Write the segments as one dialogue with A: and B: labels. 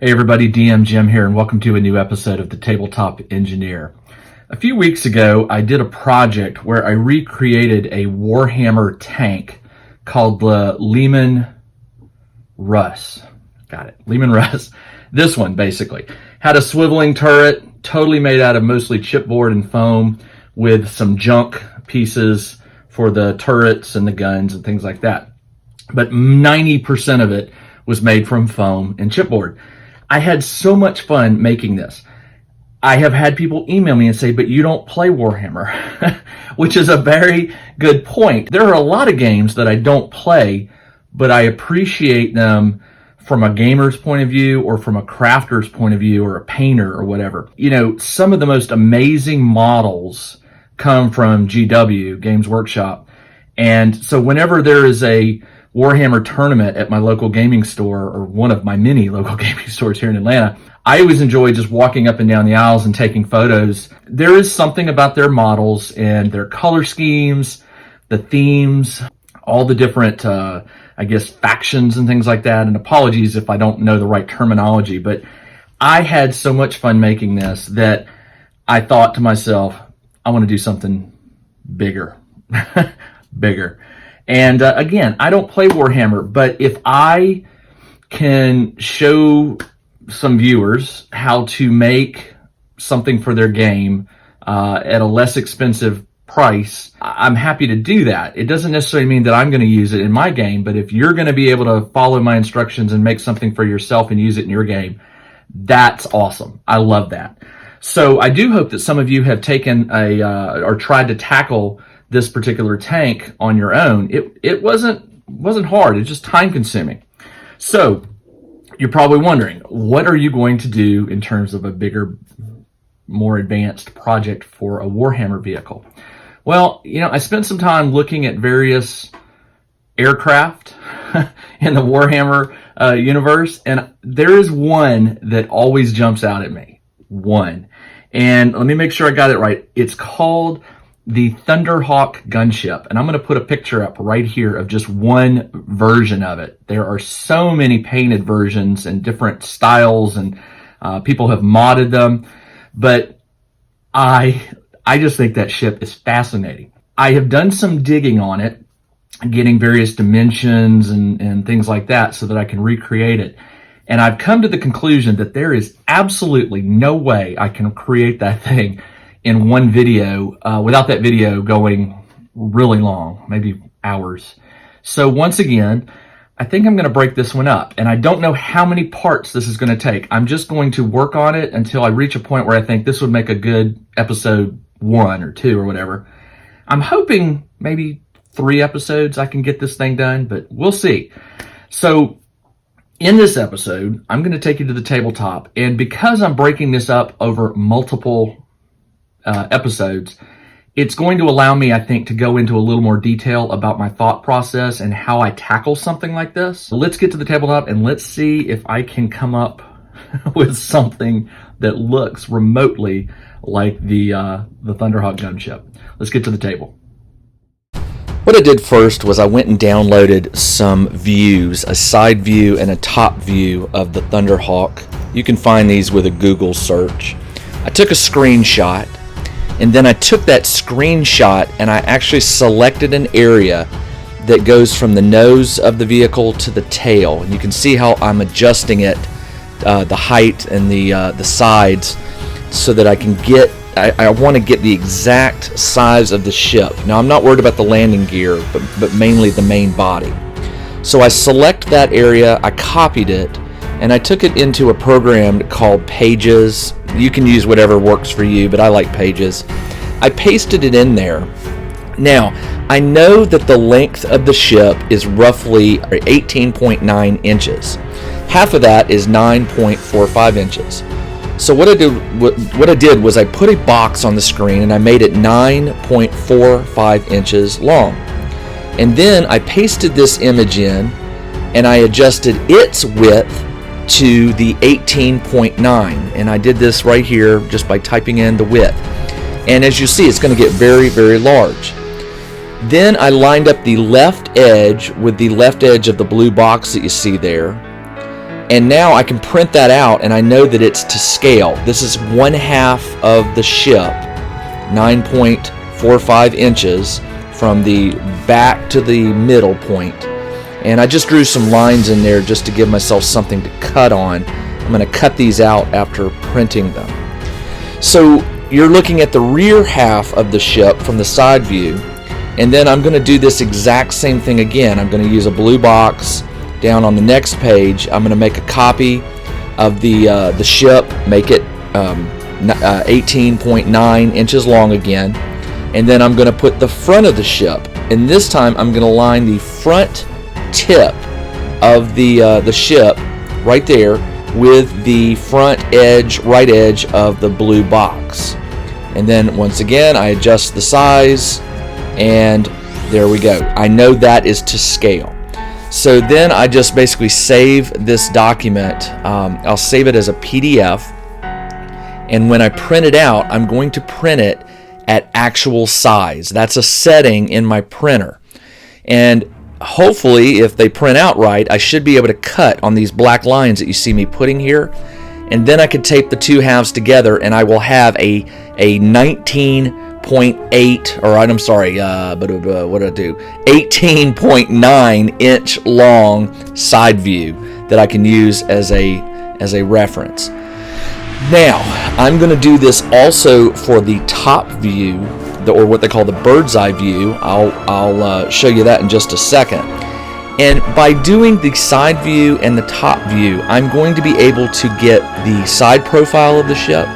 A: Hey everybody, DM Jim here, and welcome to a new episode of the Tabletop Engineer. A few weeks ago, I did a project where I recreated a Warhammer tank called the Lehman Russ. Got it, Lehman Russ. This one, basically, had a swiveling turret, totally made out of mostly chipboard and foam, with some junk pieces for the turrets and the guns and things like that. But 90% of it was made from foam and chipboard. I had so much fun making this. I have had people email me and say, but you don't play Warhammer, which is a very good point. There are a lot of games that I don't play, but I appreciate them from a gamer's point of view or from a crafter's point of view or a painter or whatever. You know, some of the most amazing models come from GW, Games Workshop. And so whenever there is a Warhammer tournament at my local gaming store, or one of my many local gaming stores here in Atlanta, I always enjoy just walking up and down the aisles and taking photos. There is something about their models and their color schemes, the themes, all the different, factions and things like that. And apologies if I don't know the right terminology, but I had so much fun making this that I thought to myself, I want to do something bigger, bigger. And again, I don't play Warhammer, but if I can show some viewers how to make something for their game at a less expensive price, I'm happy to do that. It doesn't necessarily mean that I'm going to use it in my game, but if you're going to be able to follow my instructions and make something for yourself and use it in your game, that's awesome. I love that. So I do hope that some of you have taken or tried to tackle this particular tank on your own. It wasn't hard. It's just time consuming. So you're probably wondering, what are you going to do in terms of a bigger, more advanced project for a Warhammer vehicle? Well, I spent some time looking at various aircraft in the Warhammer universe, and there is one that always jumps out at me. One. And let me make sure I got it right. It's called the Thunderhawk Gunship, and I'm going to put a picture up right here of just one version of it. There are so many painted versions and different styles, and people have modded them, but I just think that ship is fascinating. I have done some digging on it, getting various dimensions and things like that so that I can recreate it. And I've come to the conclusion that there is absolutely no way I can create that thing in one video without that video going really long, maybe hours. So once again, I think I'm going to break this one up, and I don't know how many parts this is going to take. I'm just going to work on it until I reach a point where I think this would make a good episode 1 or 2 or whatever. I'm hoping maybe 3 episodes I can get this thing done, but we'll see. So in this episode, I'm going to take you to the tabletop, and because I'm breaking this up over multiple episodes, it's going to allow me, I think, to go into a little more detail about my thought process and how I tackle something like this. So let's get to the tabletop and let's see if I can come up with something that looks remotely like the Thunderhawk gunship. Let's get to the table. What I did first was I went and downloaded some views, a side view and a top view of the Thunderhawk. You can find these with a Google search. I took a screenshot, and then I took that screenshot and I actually selected an area that goes from the nose of the vehicle to the tail. And you can see how I'm adjusting it, the height and the sides, so that I can get, I want to get the exact size of the ship. Now I'm not worried about the landing gear, but mainly the main body. So I select that area, I copied it, and I took it into a program called Pages. You can use whatever works for you, but I like Pages. I pasted it in there. Now, I know that the length of the ship is roughly 18.9 inches. Half of that is 9.45 inches. So what I did was I put a box on the screen and I made it 9.45 inches long. And then I pasted this image in and I adjusted its width to the 18.9, and I did this right here just by typing in the width. And as you see, it's going to get very, very large. Then I lined up the left edge with the left edge of the blue box that you see there. And now I can print that out, and I know that it's to scale. This is 1/2 of the ship, 9.45 inches from the back to the middle point. And I just drew some lines in there just to give myself something to cut on. I'm going to cut these out after printing them. So you're looking at the rear half of the ship from the side view, and then I'm going to do this exact same thing again. I'm going to use a blue box. Down on the next page, I'm going to make a copy of the ship, make it 18.9 inches long again, and then I'm going to put the front of the ship, and this time I'm going to line the front tip of the ship right there with the front edge, right edge of the blue box. And then once again I adjust the size, and there we go. I know that is to scale. So then I just basically save this document. I'll save it as a PDF, and when I print it out, I'm going to print it at actual size. That's a setting in my printer. And hopefully, if they print out right, I should be able to cut on these black lines that you see me putting here, and then I can tape the two halves together, and I will have a 19.8, or I'm sorry, what did I do? 18.9 inch long side view that I can use as a reference. Now, I'm going to do this also for the top view, or what they call the bird's eye view. I'll show you that in just a second. And by doing the side view and the top view, I'm going to be able to get the side profile of the ship,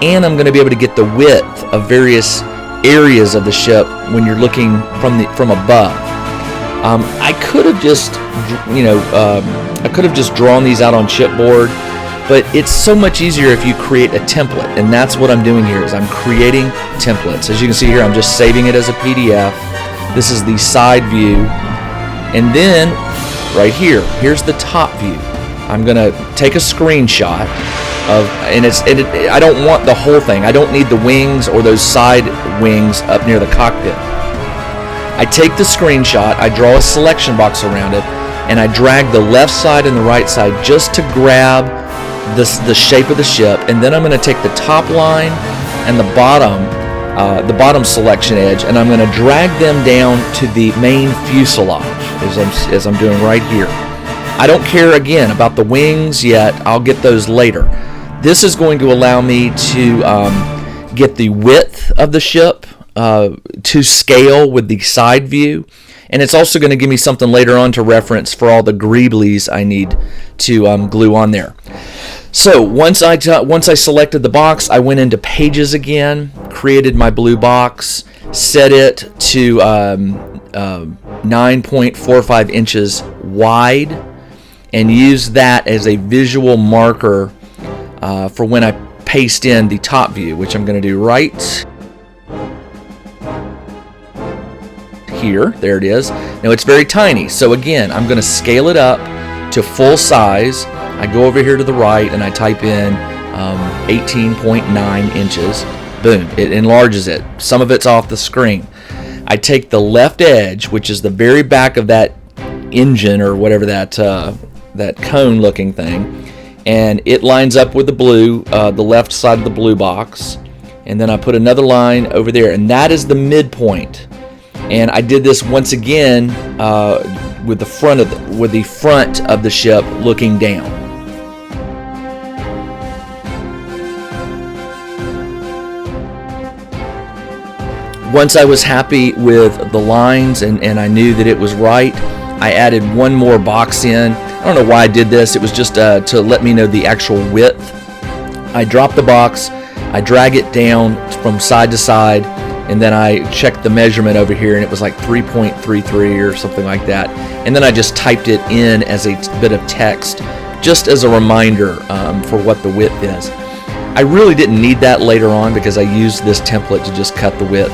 A: and I'm going to be able to get the width of various areas of the ship when you're looking from above. I could have just, drawn these out on chipboard, but it's so much easier if you create a template, and that's what I'm doing here. Is I'm creating templates. As you can see here, I'm just saving it as a PDF. This is the side view, and then right here, here's the top view. I'm going to take a screenshot of, I don't want the whole thing. I don't need the wings or those side wings up near the cockpit. I take the screenshot, I draw a selection box around it, and I drag the left side and the right side just to grab the shape of the ship, and then I'm going to take the top line and the bottom selection edge, and I'm going to drag them down to the main fuselage as I'm doing right here. I don't care again about the wings yet. I'll get those later. This is going to allow me to get the width of the ship to scale with the side view, and it's also going to give me something later on to reference for all the greeblies I need to glue on there. So once I selected the box, I went into Pages again, created my blue box, set it to 9.45 inches wide, and used that as a visual marker for when I paste in the top view, which I'm going to do right here. There it is. Now it's very tiny, so again, I'm going to scale it up to full size. I go over here to the right and I type in 18.9 inches. Boom, it enlarges it. Some of it's off the screen. I take the left edge, which is the very back of that engine or whatever that cone looking thing, and it lines up with the blue, the left side of the blue box, and then I put another line over there, and that is the midpoint. And I did this once again with the front of the ship looking down. Once I was happy with the lines and I knew that it was right, I added one more box in. I don't know why I did this. It was just to let me know the actual width. I drop the box, I drag it down from side to side, and then I checked the measurement over here, and it was like 3.33 or something like that. And then I just typed it in as a bit of text, just as a reminder for what the width is. I really didn't need that later on because I used this template to just cut the width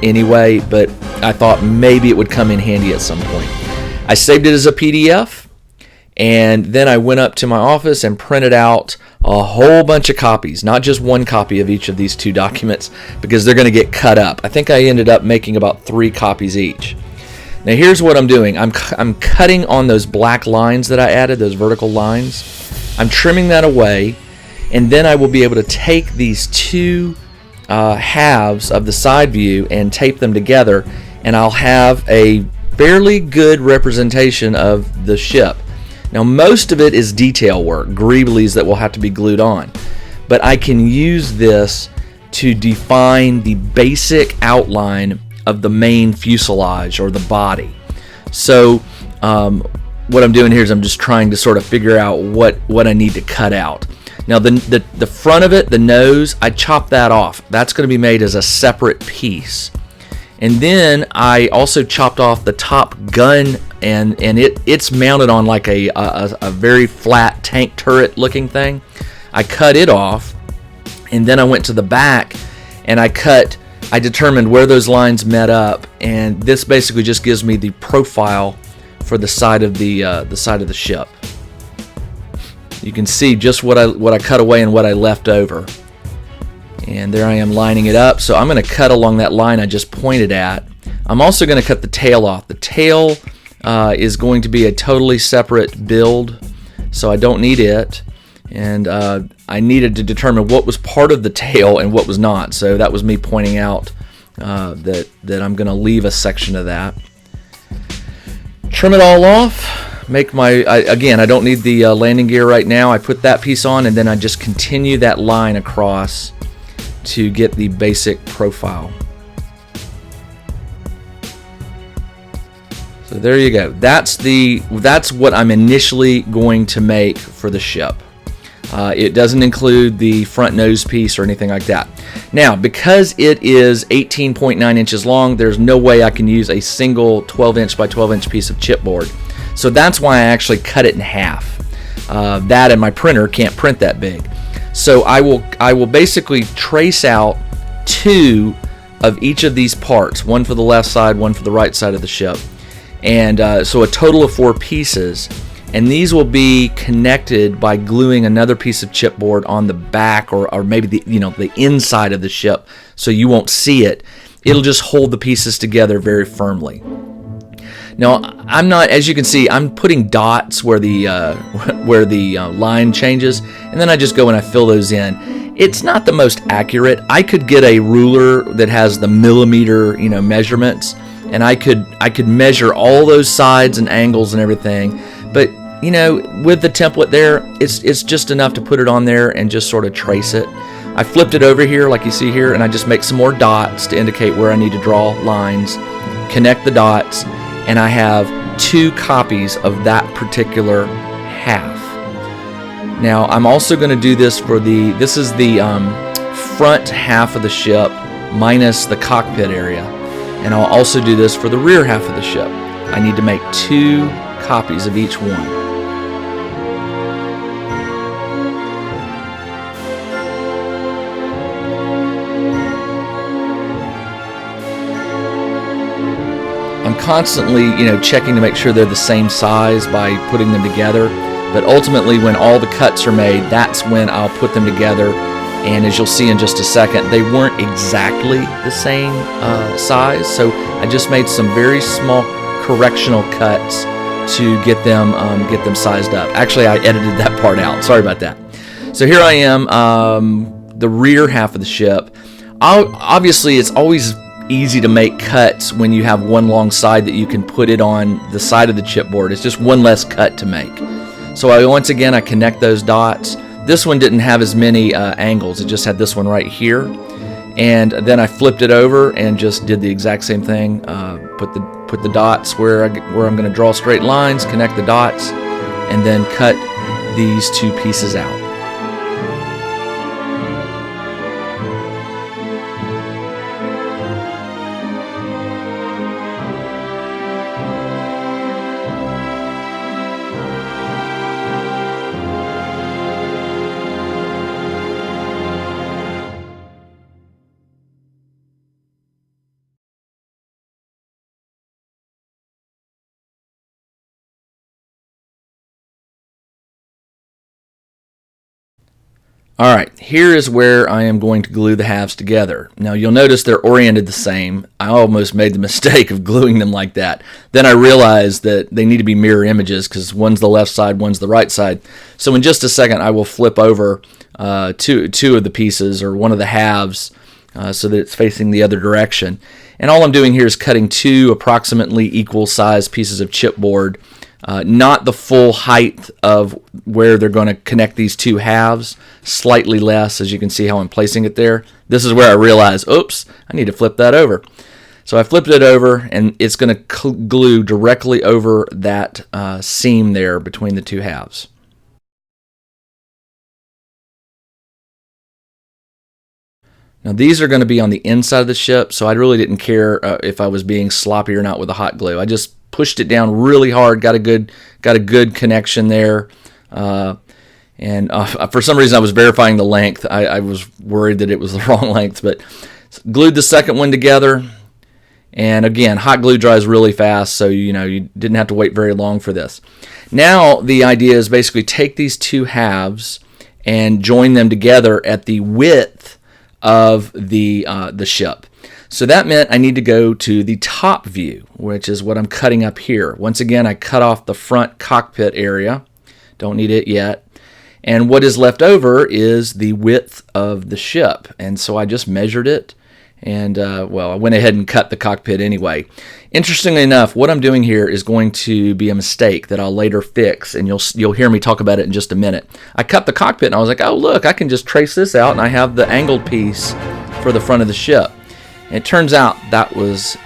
A: anyway, but I thought maybe it would come in handy at some point. I saved it as a PDF, and then I went up to my office and printed out a whole bunch of copies, not just one copy of each of these two documents, because they're going to get cut up. I think I ended up making about 3 copies each. Now here's what I'm doing. I'm cutting on those black lines that I added, those vertical lines. I'm trimming that away, and then I will be able to take these two halves of the side view and tape them together, and I'll have a fairly good representation of the ship. Now most of it is detail work, greeblies that will have to be glued on, but I can use this to define the basic outline of the main fuselage or the body. So what I'm doing here is I'm just trying to sort of figure out what I need to cut out. Now the front of it, the nose, I chopped that off. That's going to be made as a separate piece. And then I also chopped off the top gun, and it's mounted on like a very flat tank turret looking thing. I cut it off, and then I went to the back and I determined where those lines met up, and this basically just gives me the profile for the side of the ship. You can see just what I cut away and what I left over. And there I am lining it up. So I'm going to cut along that line I just pointed at. I'm also going to cut the tail off. The tail is going to be a totally separate build, so I don't need it. And I needed to determine what was part of the tail and what was not. So that was me pointing out that I'm going to leave a section of that. Trim it all off. Again, I don't need the landing gear right now. I put that piece on, and then I just continue that line across to get the basic profile. So there you go. That's what I'm initially going to make for the ship. It doesn't include the front nose piece or anything like that. Now, because it is 18.9 inches long, there's no way I can use a single 12-inch by 12-inch piece of chipboard. So that's why I actually cut it in half. That and my printer can't print that big. So I will basically trace out two of each of these parts, one for the left side, one for the right side of the ship. And so a total of 4 pieces. And these will be connected by gluing another piece of chipboard on the back or maybe the inside of the ship, so you won't see it. It'll just hold the pieces together very firmly. Now, I'm not, as you can see, I'm putting dots where the line changes, and then I just go and I fill those in. It's not the most accurate. I could get a ruler that has the millimeter, measurements, and I could measure all those sides and angles and everything. But with the template there, it's just enough to put it on there and just sort of trace it. I flipped it over here like you see here, and I just make some more dots to indicate where I need to draw lines, connect the dots, and I have 2 copies of that particular half. Now I'm also going to do this for this is the front half of the ship minus the cockpit area, and I'll also do this for the rear half of the ship. I need to make 2 copies of each one. I'm constantly, checking to make sure they're the same size by putting them together. But ultimately, when all the cuts are made, that's when I'll put them together. And as you'll see in just a second, they weren't exactly the same size. So I just made some very small correctional cuts to get them sized up. Actually, I edited that part out. Sorry about that. So here I am, the rear half of the ship. Obviously, it's always easy to make cuts when you have one long side that you can put it on the side of the chipboard. It's just one less cut to make. So once again, I connect those dots. This one didn't have as many angles. It just had this one right here. And then I flipped it over and just did the exact same thing. Put the dots where I'm going to draw straight lines, connect the dots, and then cut these 2 pieces out. All right, here is where I am going to glue the halves together. Now you'll notice they're oriented the same. I almost made the mistake of gluing them like that. Then I realized that they need to be mirror images because one's the left side, one's the right side. So in just a second I will flip over two of the pieces, or one of the halves, so that it's facing the other direction. And all I'm doing here is cutting two approximately equal sized pieces of chipboard, not the full height of where they're going to connect these two halves, slightly less, as you can see how I'm placing it there. This is where I realize, oops, I need to flip that over. So I flipped it over, and it's going to glue directly over that seam there between the two halves. Now these are going to be on the inside of the ship, so I really didn't care if I was being sloppy or not with the hot glue. I just pushed it down really hard, got a good connection there, and for some reason I was verifying the length. I was worried that it was the wrong length, but glued the second one together. And again, hot glue dries really fast, so you didn't have to wait very long for this. Now the idea is basically take these two halves and join them together at the width of the ship. So that meant I need to go to the top view, which is what I'm cutting up here. Once again, I cut off the front cockpit area. Don't need it yet. And what is left over is the width of the ship. And so I just measured it, and well, I went ahead and cut the cockpit anyway. Interestingly enough, what I'm doing here is going to be a mistake that I'll later fix, and you'll hear me talk about it in just a minute. I cut the cockpit and I was like, oh look, I can just trace this out, and I have the angled piece for the front of the ship. And it turns out that was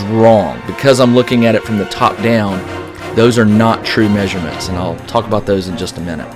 A: wrong. Because I'm looking at it from the top down, those are not true measurements, and I'll talk about those in just a minute.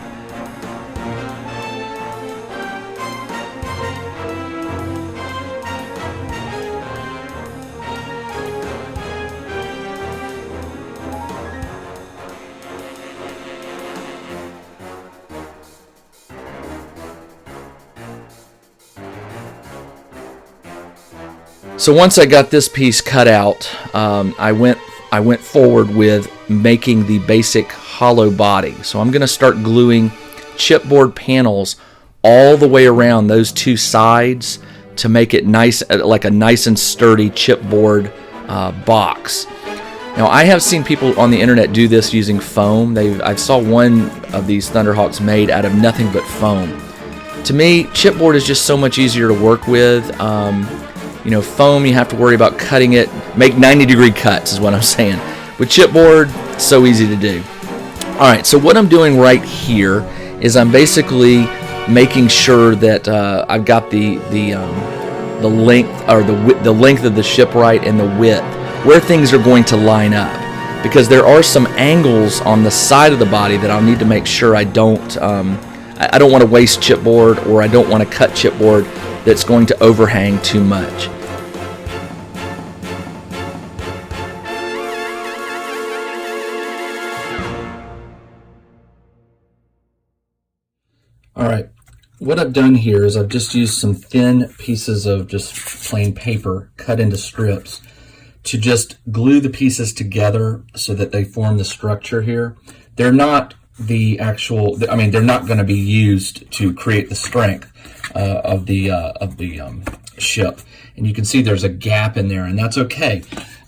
A: So once I got this piece cut out, I went forward with making the basic hollow body. So I'm going to start gluing chipboard panels all the way around those two sides to make it nice, like a nice and sturdy chipboard box. Now I have seen people on the internet do this using foam. I saw one of these Thunderhawks made out of nothing but foam. To me, chipboard is just so much easier to work with. Foam, you have to worry about cutting it, make 90-degree cuts is what I'm saying. With chipboard, it's so easy to do. All right, so what I'm doing right here is I'm basically making sure that I've got the length, or the length of the ship right, and the width, where things are going to line up, because there are some angles on the side of the body that I'll need to make sure I don't want to waste chipboard, or I don't want to cut chipboard that's going to overhang too much. All right, what I've done here is I've just used some thin pieces of just plain paper cut into strips to just glue the pieces together so that they form the structure here. They're not the actual, they're not going to be used to create the strength of the ship. And you can see there's a gap in there, and that's okay.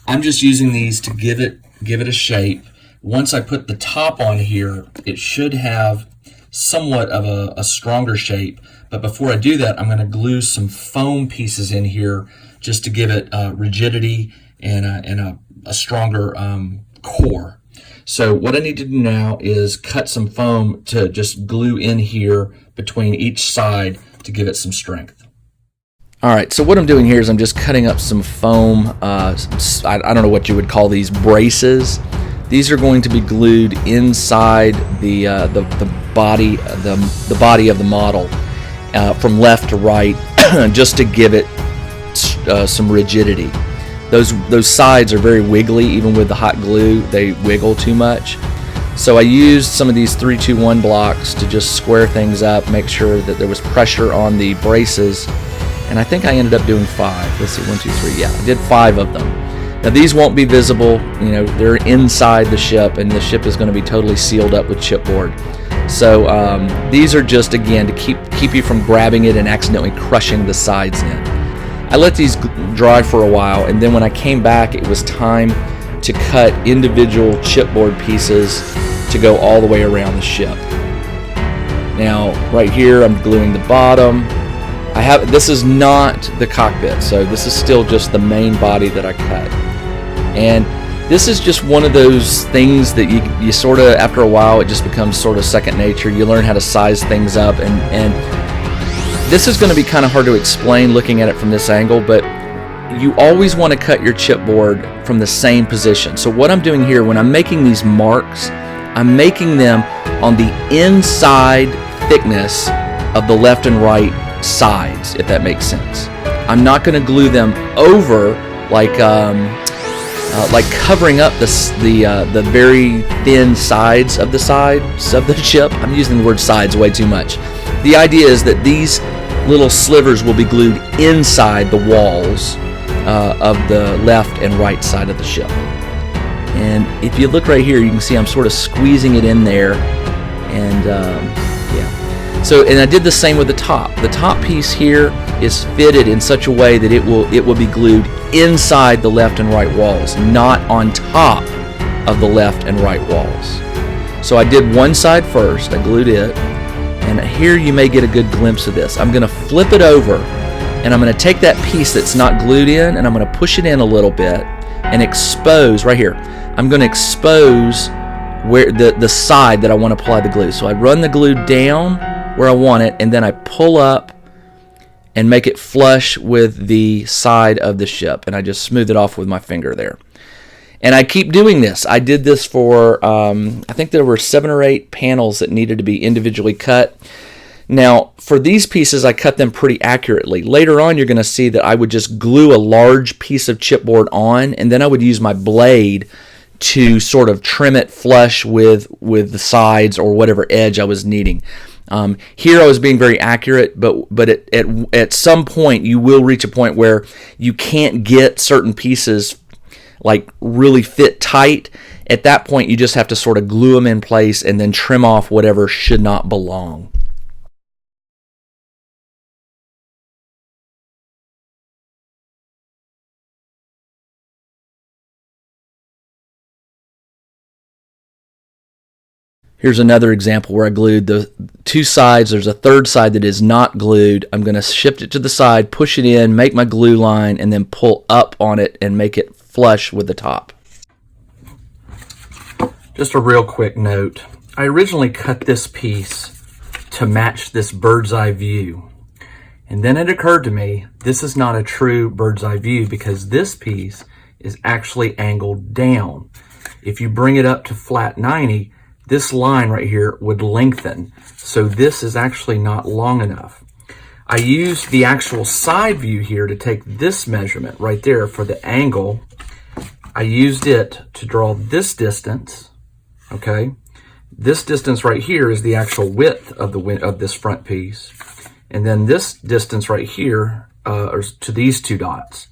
A: I'm just using these to give it a shape. Once I put the top on here, it should have somewhat of a stronger shape. But before I do that, I'm going to glue some foam pieces in here just to give it rigidity and a stronger core. So what I need to do now is cut some foam to just glue in here between each side to give it some strength. All right, so what I'm doing here is I'm just cutting up some foam. I don't know what you would call these, braces. These are going to be glued inside the body of the model from left to right, just to give it some rigidity. Those sides are very wiggly. Even with the hot glue, they wiggle too much. So I used some of these 3-2-1 blocks to just square things up, make sure that there was pressure on the braces. And I think I ended up doing 5. Let's see, 1, 2, 3. Yeah, I did 5 of them. Now these won't be visible, you know, they're inside the ship, and the ship is going to be totally sealed up with chipboard. So these are just, again, to keep you from grabbing it and accidentally crushing the sides in. I let these dry for a while, and then when I came back, it was time to cut individual chipboard pieces to go all the way around the ship. Now, right here, I'm gluing the bottom. This is not the cockpit, so this is still just the main body that I cut. And this is just one of those things that you sort of, after a while, it just becomes sort of second nature. You learn how to size things up, and this is going to be kind of hard to explain looking at it from this angle, but you always want to cut your chipboard from the same position. So what I'm doing here, when I'm making these marks, I'm making them on the inside thickness of the left and right sides, if that makes sense. I'm not going to glue them over like covering up the very thin sides of the ship. I'm using the word sides way too much. The idea is that these little slivers will be glued inside the walls of the left and right side of the ship. And if you look right here, you can see I'm sort of squeezing it in there, and yeah. So, and I did the same with the top. The top piece here is fitted in such a way that it will be glued inside the left and right walls, not on top of the left and right walls. So I did one side first, I glued it, and here you may get a good glimpse of this. I'm going to flip it over, and I'm going to take that piece that's not glued in, and I'm going to push it in a little bit and expose right here. I'm going to expose where the side that I want to apply the glue. So I run the glue down where I want it, and then I pull up and make it flush with the side of the ship, and I just smooth it off with my finger there. And I keep doing this. I did this for, I think there were 7 or 8 panels that needed to be individually cut. Now, for these pieces, I cut them pretty accurately. Later on, you're going to see that I would just glue a large piece of chipboard on, and then I would use my blade to sort of trim it flush with the sides or whatever edge I was needing. Here I was being very accurate, but at some point you will reach a point where you can't get certain pieces like really fit tight. At that point, you just have to sort of glue them in place and then trim off whatever should not belong. Here's another example where I glued the 2 sides. There's a third side that is not glued. I'm going to shift it to the side, push it in, make my glue line, and then pull up on it and make it flush with the top. Just a real quick note. I originally cut this piece to match this bird's eye view. And then it occurred to me, this is not a true bird's eye view because this piece is actually angled down. If you bring it up to flat 90, this line right here would lengthen. So this is actually not long enough. I used the actual side view here to take this measurement right there for the angle. I used it to draw this distance, okay? This distance right here is the actual width of this front piece. And then this distance right here to these 2 dots.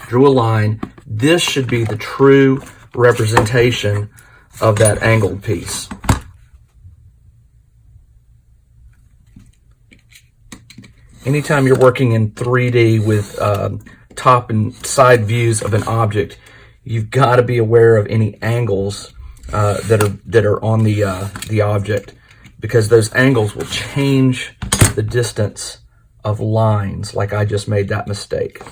A: Drew a line. This should be the true representation of that angled piece. Anytime you're working in 3D with top and side views of an object, you've got to be aware of any angles that are on the object, because those angles will change the distance of lines, like I just made that mistake.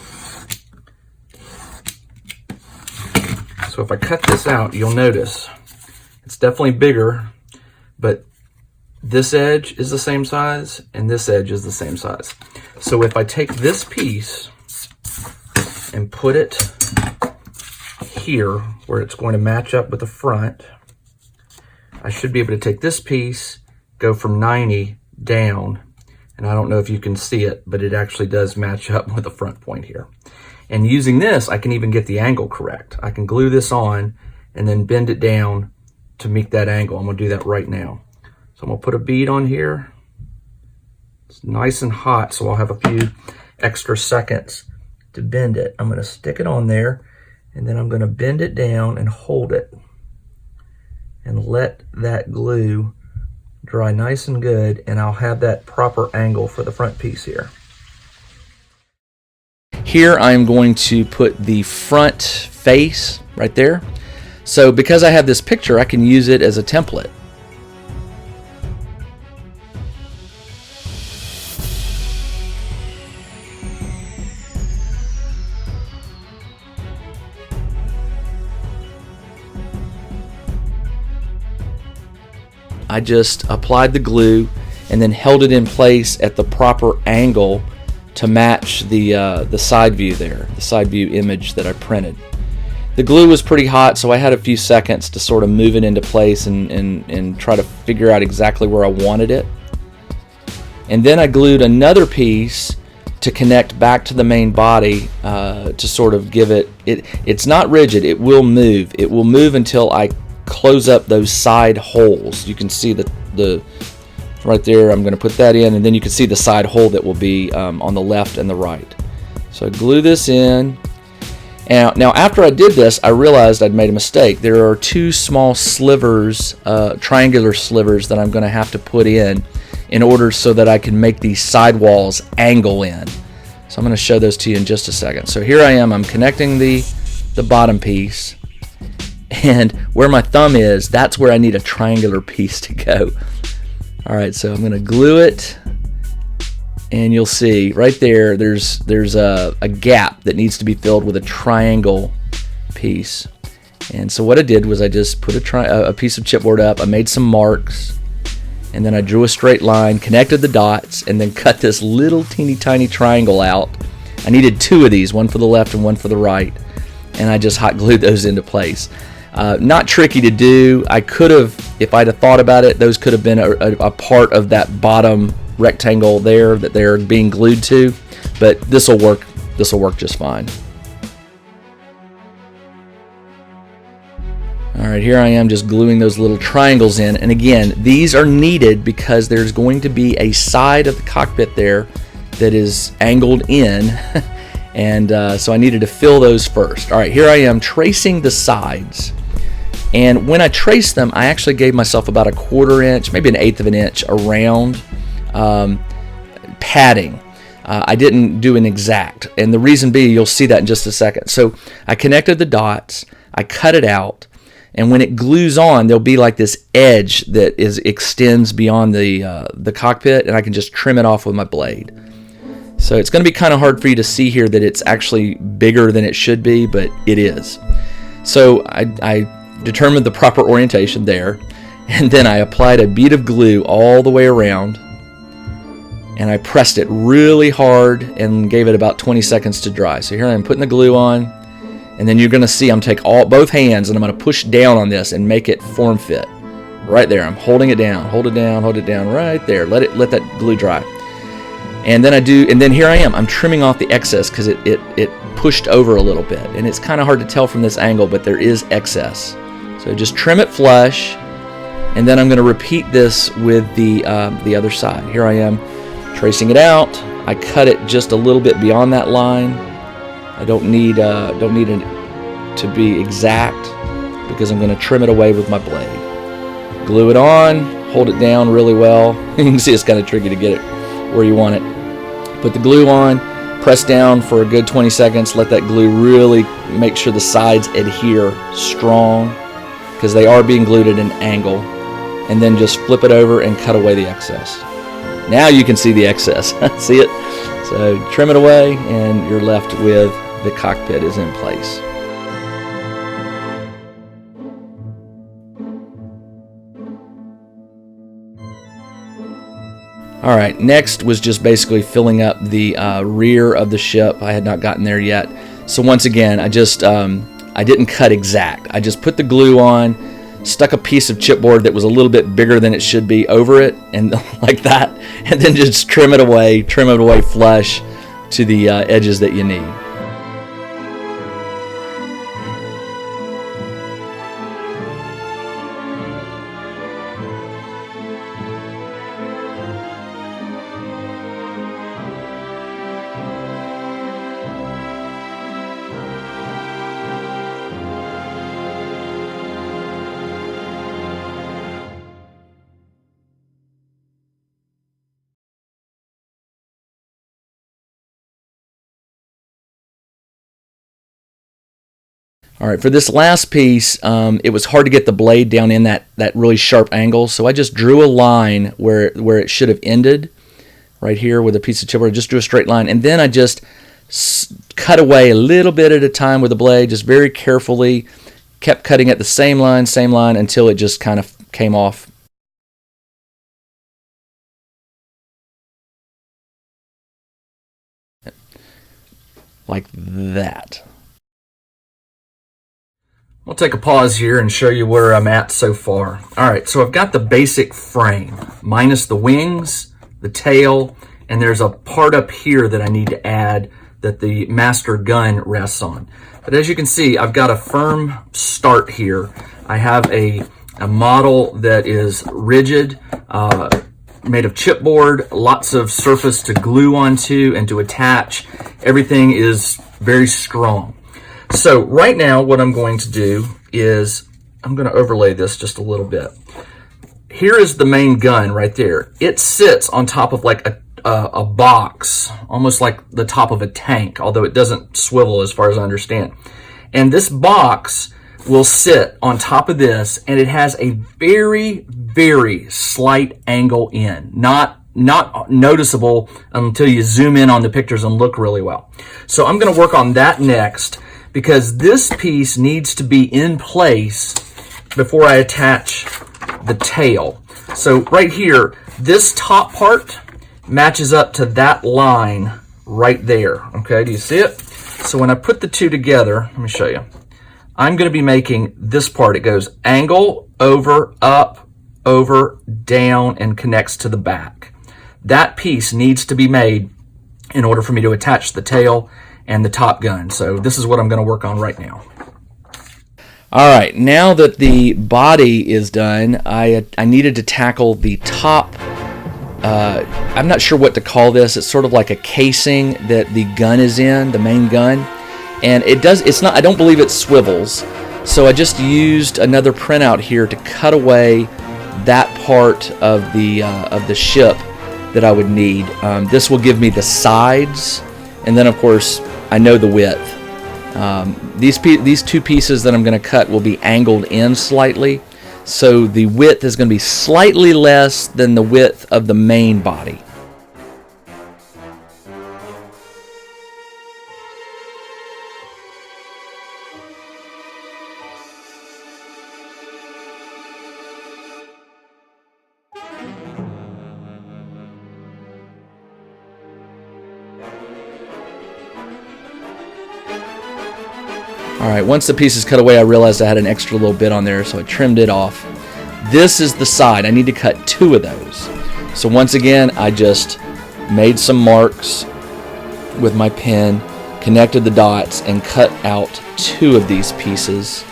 A: So if I cut this out, you'll notice it's definitely bigger, but this edge is the same size, and this edge is the same size. So if I take this piece and put it here where it's going to match up with the front, I should be able to take this piece, go from 90 down, and I don't know if you can see it, but it actually does match up with the front point here. And using this, I can even get the angle correct. I can glue this on and then bend it down to make that angle. I'm going to do that right now. So I'm going to put a bead on here. It's nice and hot, so I'll have a few extra seconds to bend it. I'm going to stick it on there, And then I'm going to bend it down and hold it and let that glue dry nice and good, and I'll have that proper angle for the front piece here. Here I'm going to put the front face right there. So because I have this picture, I can use it as a template. I just applied the glue and then held it in place at the proper angle to match the side view there, the side view image that I printed. The glue was pretty hot, so I had a few seconds to sort of move it into place and try to figure out exactly where I wanted it. And then I glued another piece to connect back to the main body to sort of give it's not rigid, it will move. It will move until I close up those side holes. You can see the right there. I'm going to put that in, and then you can see the side hole that will be on the left and the right. So I glue this in. And now after I did this, I realized I'd made a mistake. There are two small slivers, triangular slivers, that I'm going to have to put in order so that I can make these side walls angle in. So I'm going to show those to you in just a second. So here I am. I'm connecting the bottom piece. And where my thumb is, that's where I need a triangular piece to go. All right, so I'm going to glue it, and you'll see right there, there's a gap that needs to be filled with a triangle piece. And so what I did was I just put a piece of chipboard up, I made some marks, and then I drew a straight line, connected the dots, and then cut this little teeny tiny triangle out. I needed two of these, one for the left and one for the right, and I just hot glued those into place. Not tricky to do. I could have, if I'd have thought about it, those could have been a part of that bottom rectangle there that they're being glued to, but this will work just fine. All right, here I am just gluing those little triangles in, and again, these are needed because there's going to be a side of the cockpit there that is angled in and so I needed to fill those first. All right, here I am tracing the sides. And when I traced them, I actually gave myself about a 1/4 inch, maybe 1/8 of an inch around padding. I didn't do an exact, and the reason being, you'll see that in just a second. So I connected the dots, I cut it out, and when it glues on, there'll be like this edge that extends beyond the cockpit, and I can just trim it off with my blade. So it's going to be kind of hard for you to see here that it's actually bigger than it should be, but it is. So I determined the proper orientation there, and then I applied a bead of glue all the way around, and I pressed it really hard and gave it about 20 seconds to dry. So here I am putting the glue on, and then you're going to see I'm take both hands and I'm going to push down on this and make it form fit. Right there, I'm holding it down, hold it down right there. Let that glue dry. And then here I am. I'm trimming off the excess because it pushed over a little bit, and it's kind of hard to tell from this angle, but there is excess. So just trim it flush, and then I'm going to repeat this with the other side. Here I am tracing it out. I cut it just a little bit beyond that line. I don't need it to be exact because I'm going to trim it away with my blade. Glue it on, hold it down really well. You can see it's kind of tricky to get it where you want it. Put the glue on, press down for a good 20 seconds, let that glue really make sure the sides adhere strong because they are being glued at an angle, and then just flip it over and cut away the excess. Now you can see the excess. See it? So trim it away and you're left with the cockpit is in place. All right, next was just basically filling up the rear of the ship. I had not gotten there yet. So once again, I didn't cut exact. I just put the glue on, stuck a piece of chipboard that was a little bit bigger than it should be over it, and like that, and then just trim it away flush to the edges that you need.
B: All right, for this last piece, it was hard to get the blade down in that really sharp angle, so I just drew a line where it should have ended, right here with a piece of chipboard. I just drew a straight line, and then I just cut away a little bit at a time with the blade, just very carefully, kept cutting at the same line, until it just kind of came off. Like that.
A: I'll take a pause here and show you where I'm at so far. All right, so I've got the basic frame, minus the wings, the tail, and there's a part up here that I need to add that the master gun rests on. But as you can see, I've got a firm start here. I have a model that is rigid, made of chipboard, lots of surface to glue onto and to attach. Everything is very strong. So right now what I'm going to do is I'm going to overlay this just a little bit. Here is the main gun right there. It sits on top of like a box, almost like the top of a tank, although it doesn't swivel as far as I understand. And this box will sit on top of this, and it has a very, very slight angle in, not noticeable until you zoom in on the pictures and look really well. So I'm going to work on that next, because this piece needs to be in place before I attach the tail. So right here, this top part matches up to that line right there. Okay, do you see it? So when I put the two together, let me show you. I'm going to be making this part. It goes angle, over, up, over, down, and connects to the back. That piece needs to be made in order for me to attach the tail and the top gun. So this is what I'm going to work on right now.
B: All right, now that the body is done, I needed to tackle the top. I'm not sure what to call this. It's sort of like a casing that the gun is in, the main gun. And it's not, I don't believe it swivels. So I just used another printout here to cut away that part of the ship that I would need. This will give me the sides, and then of course I know the width. These two pieces that I'm going to cut will be angled in slightly, so the width is going to be slightly less than the width of the main body. Alright, once the piece is cut away, I realized I had an extra little bit on there, so I trimmed it off. This is the side. I need to cut two of those. So once again, I just made some marks with my pen, connected the dots, and cut out two of these pieces.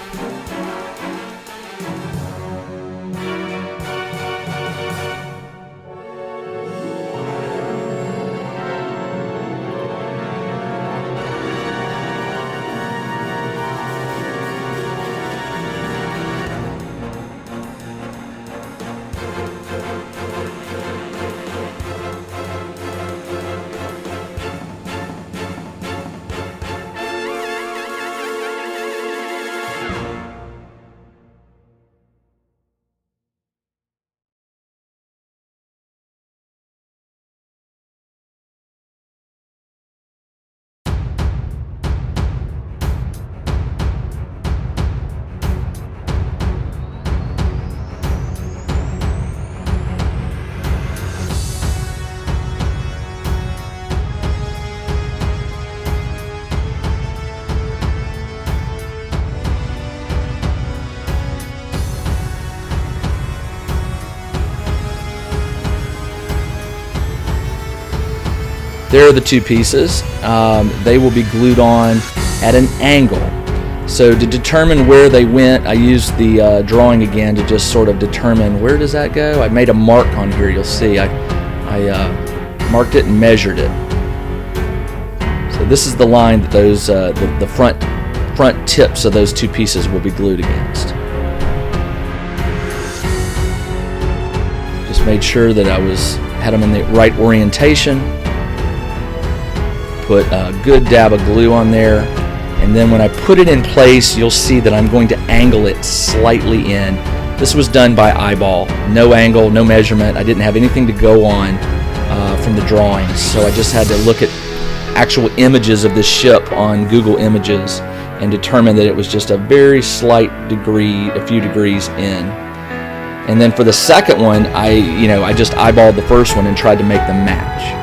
B: There are the two pieces. They will be glued on at an angle. So to determine where they went, I used the drawing again to just sort of determine where does that go. I made a mark on here, you'll see. I marked it and measured it. So this is the line that those the front tips of those two pieces will be glued against. Just made sure that I had them in the right orientation. Put a good dab of glue on there, And then when I put it in place, you'll see that I'm going to angle it slightly in. This was done by eyeball, no angle, no measurement. I didn't have anything to go on from the drawings, so I just had to look at actual images of this ship on Google Images and determine that it was just a very slight degree, a few degrees in. And then for the second one, I just eyeballed the first one and tried to make them match.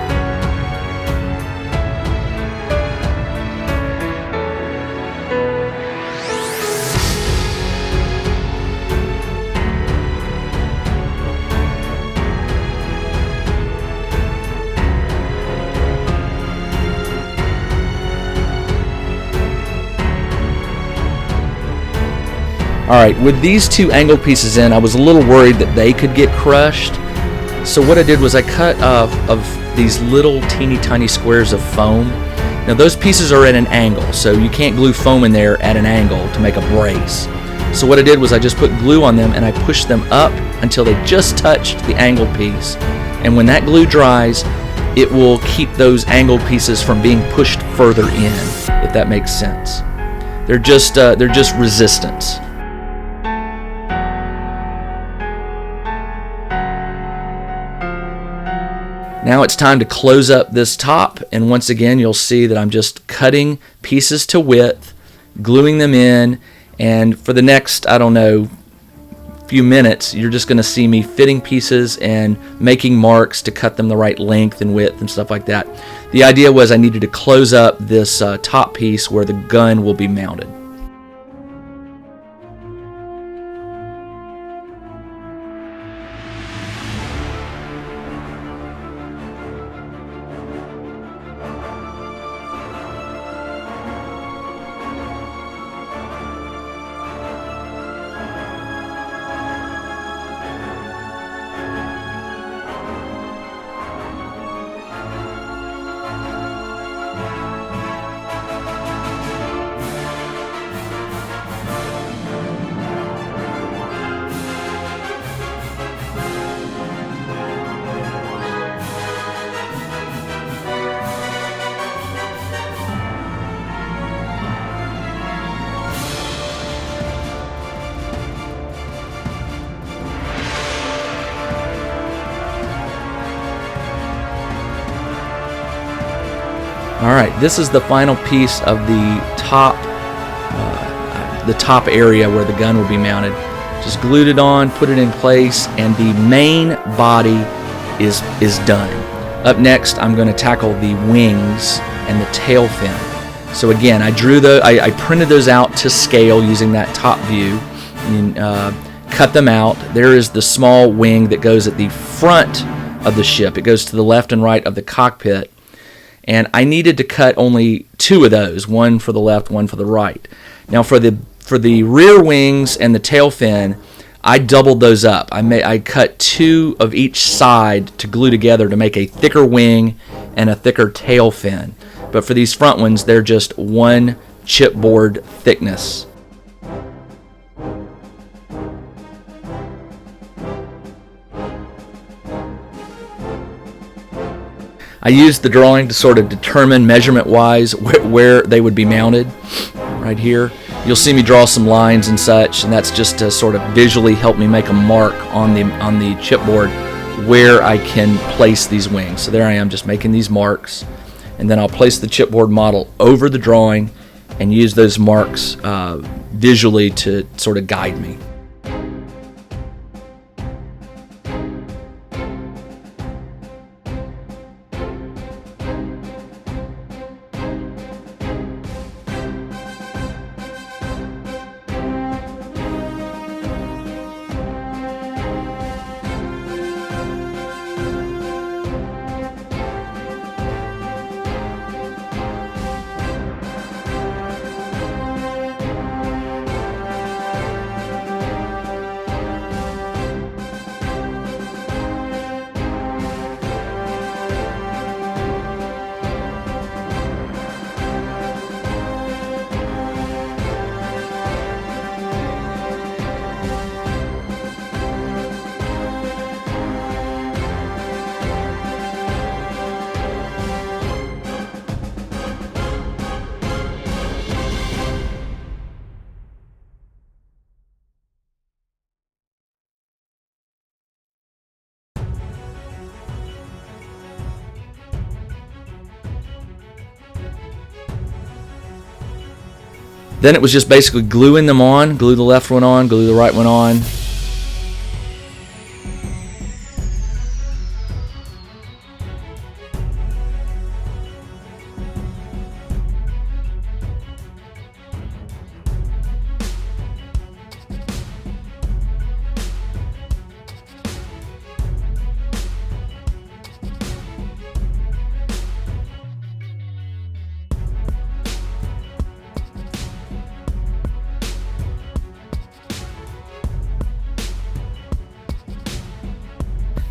B: Alright, with these two angle pieces in, I was a little worried that they could get crushed. So what I did was I cut of these little teeny tiny squares of foam. Now those pieces are at an angle, so you can't glue foam in there at an angle to make a brace. So what I did was I just put glue on them and I pushed them up until they just touched the angle piece. And when that glue dries, it will keep those angle pieces from being pushed further in, if that makes sense. They're just resistance. Now it's time to close up this top, and once again you'll see that I'm just cutting pieces to width, gluing them in, and for the next, I don't know, few minutes, you're just going to see me fitting pieces and making marks to cut them the right length and width and stuff like that. The idea was I needed to close up this top piece where the gun will be mounted. Alright, this is the final piece of the top area where the gun will be mounted. Just glued it on, put it in place, and the main body is done. Up next, I'm going to tackle the wings and the tail fin. So again, I printed those out to scale using that top view. And, cut them out. There is the small wing that goes at the front of the ship. It goes to the left and right of the cockpit. And I needed to cut only two of those, one for the left, one for the right. Now for the rear wings and the tail fin, I doubled those up. I cut two of each side to glue together to make a thicker wing and a thicker tail fin. But for these front ones, they're just one chipboard thickness. I used the drawing to sort of determine measurement-wise where they would be mounted, right here. You'll see me draw some lines and such, and that's just to sort of visually help me make a mark on the chipboard where I can place these wings. So there I am, just making these marks, and then I'll place the chipboard model over the drawing and use those marks visually to sort of guide me. Then it was just basically gluing them on, glue the left one on, glue the right one on.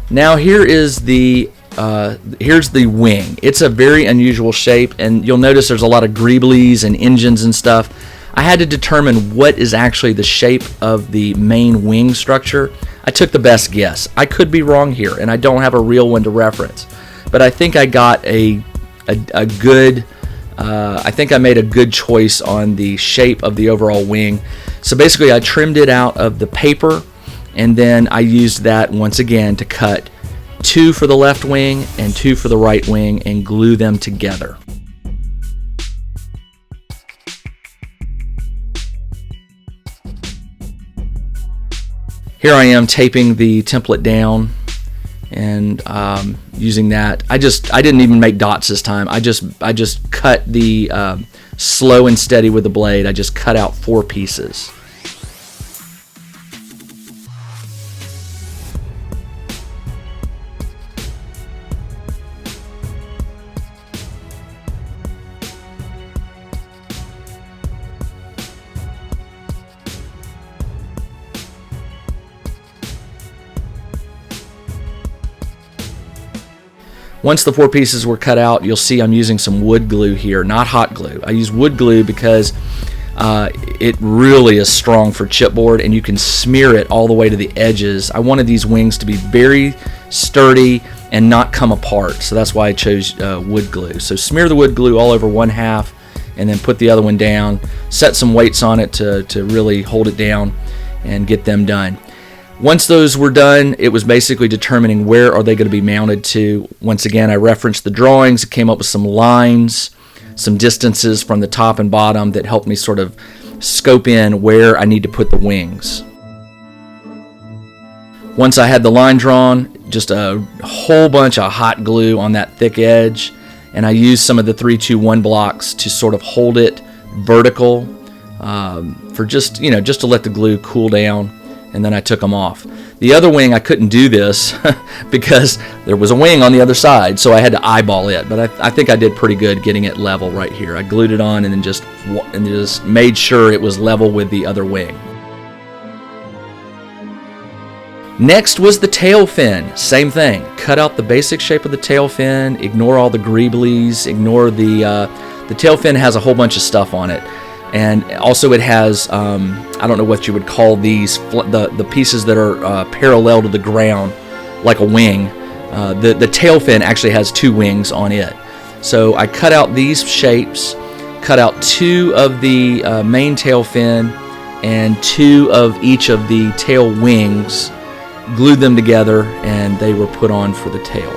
B: Now here's the wing. It's a very unusual shape, and you'll notice there's a lot of greeblies and engines and stuff. I had to determine what is actually the shape of the main wing structure. I took the best guess. I could be wrong here, and I don't have a real one to reference, but I think I got a good. I think I made a good choice on the shape of the overall wing. So basically, I trimmed it out of the paper, and then I used that once again to cut 2 for the left wing and 2 for the right wing and glue them together. Here I am taping the template down and using that. I didn't even make dots this time. I just cut the slow and steady with the blade. I just cut out 4 pieces. Once the 4 pieces were cut out, you'll see I'm using some wood glue here, not hot glue. I use wood glue because it really is strong for chipboard, and you can smear it all the way to the edges. I wanted these wings to be very sturdy and not come apart, so that's why I chose wood glue. So smear the wood glue all over 1/2, and then put the other one down. Set some weights on it to really hold it down and get them done. Once those were done, it was basically determining where are they going to be mounted to. Once again, I referenced the drawings, came up with some lines, some distances from the top and bottom that helped me sort of scope in where I need to put the wings. Once I had the line drawn, just a whole bunch of hot glue on that thick edge, and I used some of the 3-2-1 blocks to sort of hold it vertical for just to let the glue cool down. And then I took them off. The other wing, I couldn't do this because there was a wing on the other side, so I had to eyeball it. But I think I did pretty good getting it level right here. I glued it on and then just made sure it was level with the other wing. Next was the tail fin. Same thing. Cut out the basic shape of the tail fin. Ignore all the greeblies. Ignore the tail fin has a whole bunch of stuff on it. And also it has, I don't know what you would call these, the pieces that are parallel to the ground, like a wing. The tail fin actually has 2 wings on it. So I cut out these shapes, cut out 2 of the main tail fin and 2 of each of the tail wings, glued them together, and they were put on for the tail.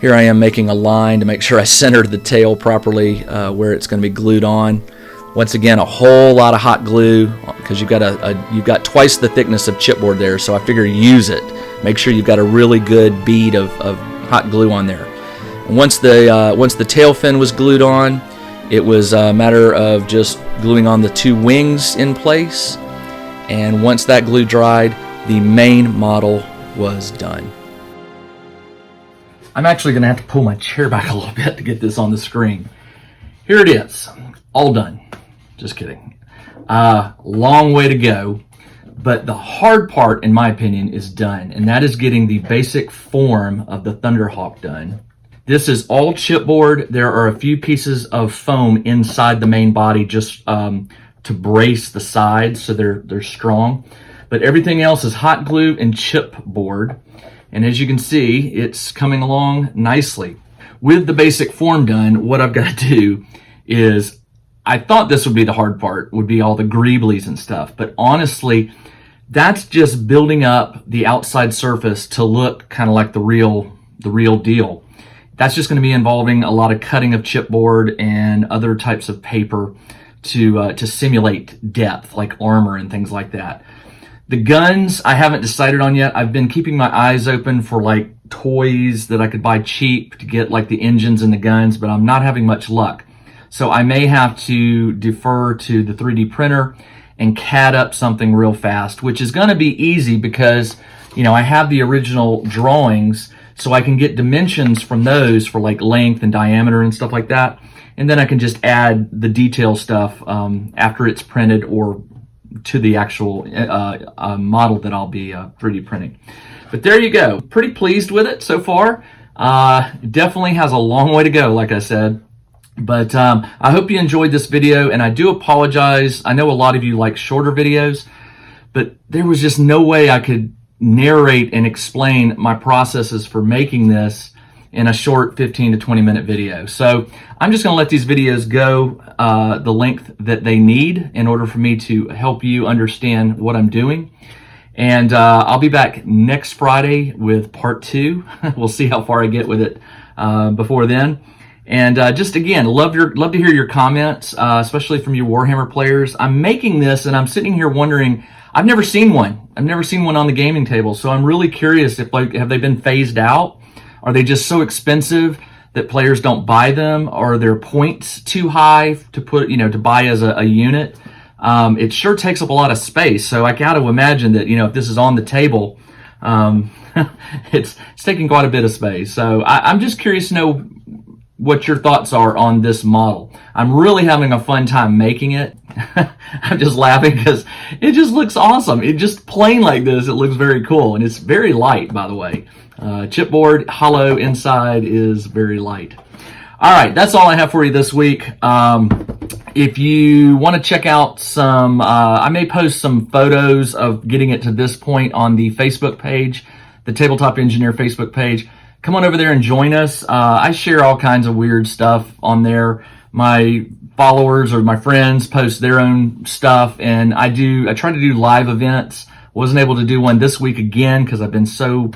B: Here I am making a line to make sure I centered the tail properly where it's going to be glued on. Once again, a whole lot of hot glue because you've got twice the thickness of chipboard there, so I figure use it. Make sure you've got a really good bead of hot glue on there. And once the tail fin was glued on, it was a matter of just gluing on the 2 wings in place. And once that glue dried, the main model was done. I'm actually going to have to pull my chair back a little bit to get this on the screen. Here it is, all done. Just kidding. Long way to go, but the hard part, in my opinion, is done, and that is getting the basic form of the Thunderhawk done. This is all chipboard. There are a few pieces of foam inside the main body just
A: to brace the sides so they're strong. But everything else is hot glue and chipboard. And as you can see, it's coming along nicely. With the basic form done, what I've got to do is, I thought this would be the hard part, would be all the greeblies and stuff. But honestly, that's just building up the outside surface to look kind of like the real deal. That's just going to be involving a lot of cutting of chipboard and other types of paper to simulate depth, like armor and things like that. The guns, I haven't decided on yet. I've been keeping my eyes open for like toys that I could buy cheap to get like the engines and the guns, but I'm not having much luck. So I may have to defer to the 3D printer and CAD up something real fast, which is going to be easy because, you know, I have the original drawings, so I can get dimensions from those for like length and diameter and stuff like that. And then I can just add the detail stuff after it's printed or to the actual model that I'll be 3D printing. But there you go. Pretty pleased with it so far. Definitely has a long way to go, like I said. But I hope you enjoyed this video, and I do apologize. I know a lot of you like shorter videos, but there was just no way I could narrate and explain my processes for making this in a short 15 to 20 minute video. So I'm just going to let these videos go the length that they need in order for me to help you understand what I'm doing. And I'll be back next Friday with part 2. We'll see how far I get with it before then. And just again, love to hear your comments, especially from you Warhammer players. I'm making this and I'm sitting here wondering, I've never seen one. I've never seen one on the gaming table. So I'm really curious if, like, have they been phased out? Are they just so expensive that players don't buy them? Or are their points too high to put, to buy as a unit? It sure takes up a lot of space. So I got to imagine that, if this is on the table, it's taking quite a bit of space. So I'm just curious to know what your thoughts are on this model. I'm really having a fun time making it. I'm just laughing because it just looks awesome. It just plain like this, it looks very cool. And it's very light, by the way. Chipboard, hollow inside is very light. All right, that's all I have for you this week. If you want to check out some, I may post some photos of getting it to this point on the Facebook page, the Tabletop Engineer Facebook page. Come on over there and join us. I share all kinds of weird stuff on there. My followers or my friends post their own stuff, and I try to do live events. Wasn't able to do one this week again because I've been so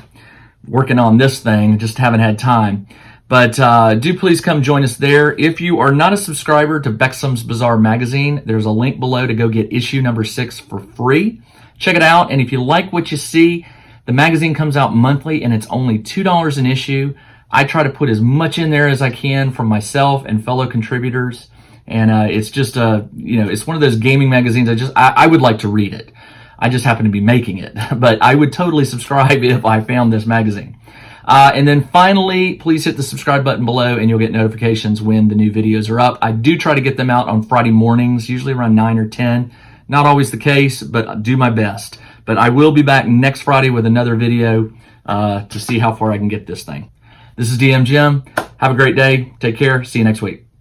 A: working on this thing, just haven't had time. But do please come join us there. If you are not a subscriber to Bexham's Bizarre Magazine, there's a link below to go get issue number 6 for free. Check it out, and if you like what you see, the magazine comes out monthly, and it's only $2 an issue. I try to put as much in there as I can from myself and fellow contributors, and it's just it's one of those gaming magazines. I would like to read it. I just happen to be making it, but I would totally subscribe if I found this magazine. And then finally, please hit the subscribe button below, and you'll get notifications when the new videos are up. I do try to get them out on Friday mornings, usually around 9 or 10. Not always the case, but I do my best. But I will be back next Friday with another video to see how far I can get this thing. This is DM Jim. Have a great day. Take care. See you next week.